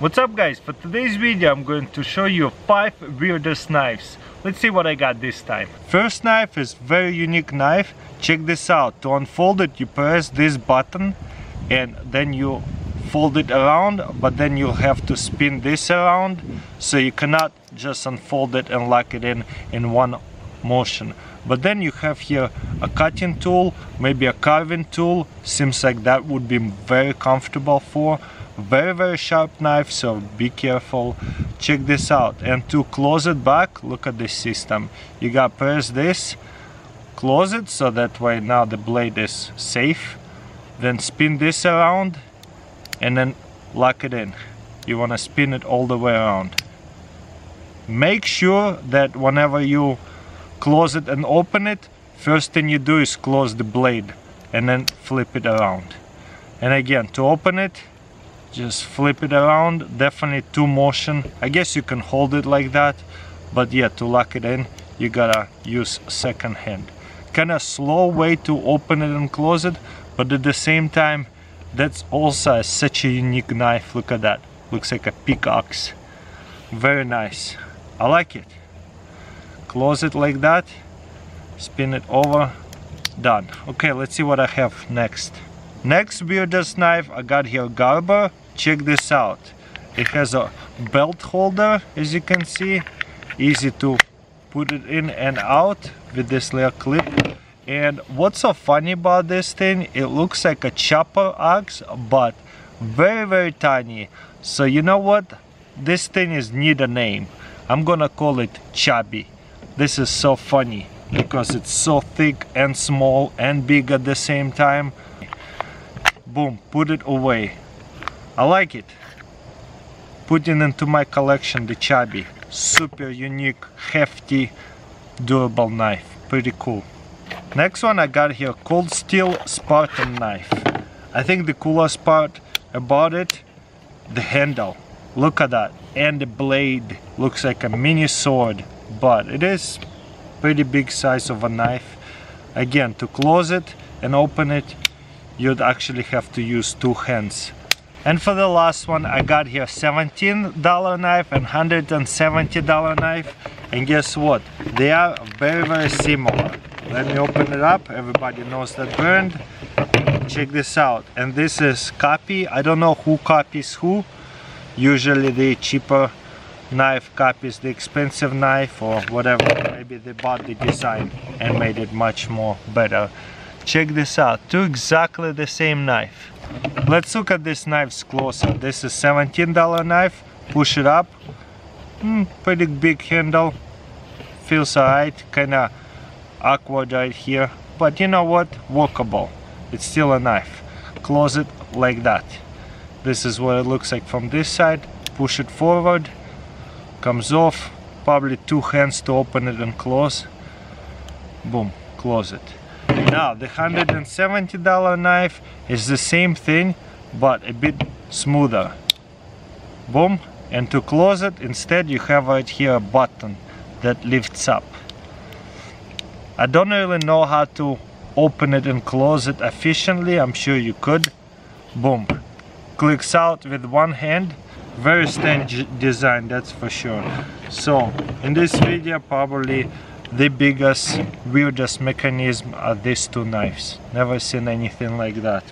What's up guys, for today's video I'm going to show you 5 weirdest knives. Let's see what I got this time. First knife is very unique knife. Check this out. To unfold it you press this button and then you fold it around, but then you'll have to spin this around, so you cannot just unfold it and lock it in one motion. But then you have here a cutting tool, maybe a carving tool. Seems like that would be very comfortable for. Very sharp knife, so be careful. Check this out. And to close it back, look at this system. You gotta press this, close it, so that way now the blade is safe. Then spin this around and then lock it in. You want to spin it all the way around. Make sure that whenever you close it and open it, first thing you do is close the blade and then flip it around. And again, to open it, just flip it around. Definitely 2 motion. I guess you can hold it like that, but yeah, to lock it in you gotta use second hand. Kind of slow way to open it and close it, but at the same time that's also such a unique knife. Look at that, looks like a pickaxe. Very nice, I like it. Close it like that, spin it over, done. Okay, let's see what I have next. Next weirdest knife I got here, Garber. Check this out. It has a belt holder, as you can see. Easy to put it in and out with this little clip. And what's so funny about this thing, it looks like a chopper axe, but very tiny. So you know what, this thing is need a name. I'm gonna call it Chubby. This is so funny because it's so thick and small and big at the same time. Boom, put it away. I like it. Putting into my collection the Chubby. Super unique, hefty, durable knife. Pretty cool. Next one I got here, Cold Steel Spartan knife. I think the coolest part about it, the handle. Look at that. And the blade looks like a mini sword, but it is pretty big size of a knife. Again, to close it and open it, you'd actually have to use 2 hands. And for the last one I got here $17 knife and $170 knife. And guess what? They are very similar. Let me open it up. Everybody knows that brand. Check this out. And this is copy. I don't know who copies who. Usually the cheaper knife copies the expensive knife or whatever. Maybe they bought the design and made it much more better. Check this out. 2 exactly the same knife. Let's look at these knives closer. This is $17 knife. Push it up. Pretty big handle. Feels alright. Kinda awkward right here, but you know what, workable. It's still a knife. Close it like that. This is what it looks like from this side. Push it forward, comes off. Probably 2 hands to open it and close. Boom, close it. Now the $170 knife is the same thing but a bit smoother. Boom, and to close it instead you have right here a button that lifts up. I don't really know how to open it and close it efficiently. I'm sure you could. Boom. Clicks out with 1 hand. Very strange design, that's for sure. So in this video probably the biggest, weirdest mechanism are these 2 knives. Never seen anything like that.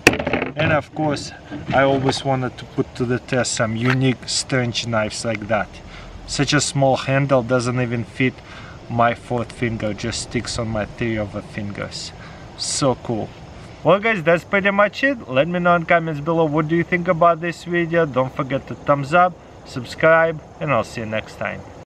And of course I always wanted to put to the test some unique, strange knives like that. Such a small handle doesn't even fit my 4th finger, just sticks on my 3 other fingers. So cool. Well guys, that's pretty much it. Let me know in comments below what do you think about this video. Don't forget to thumbs up, subscribe, and I'll see you next time.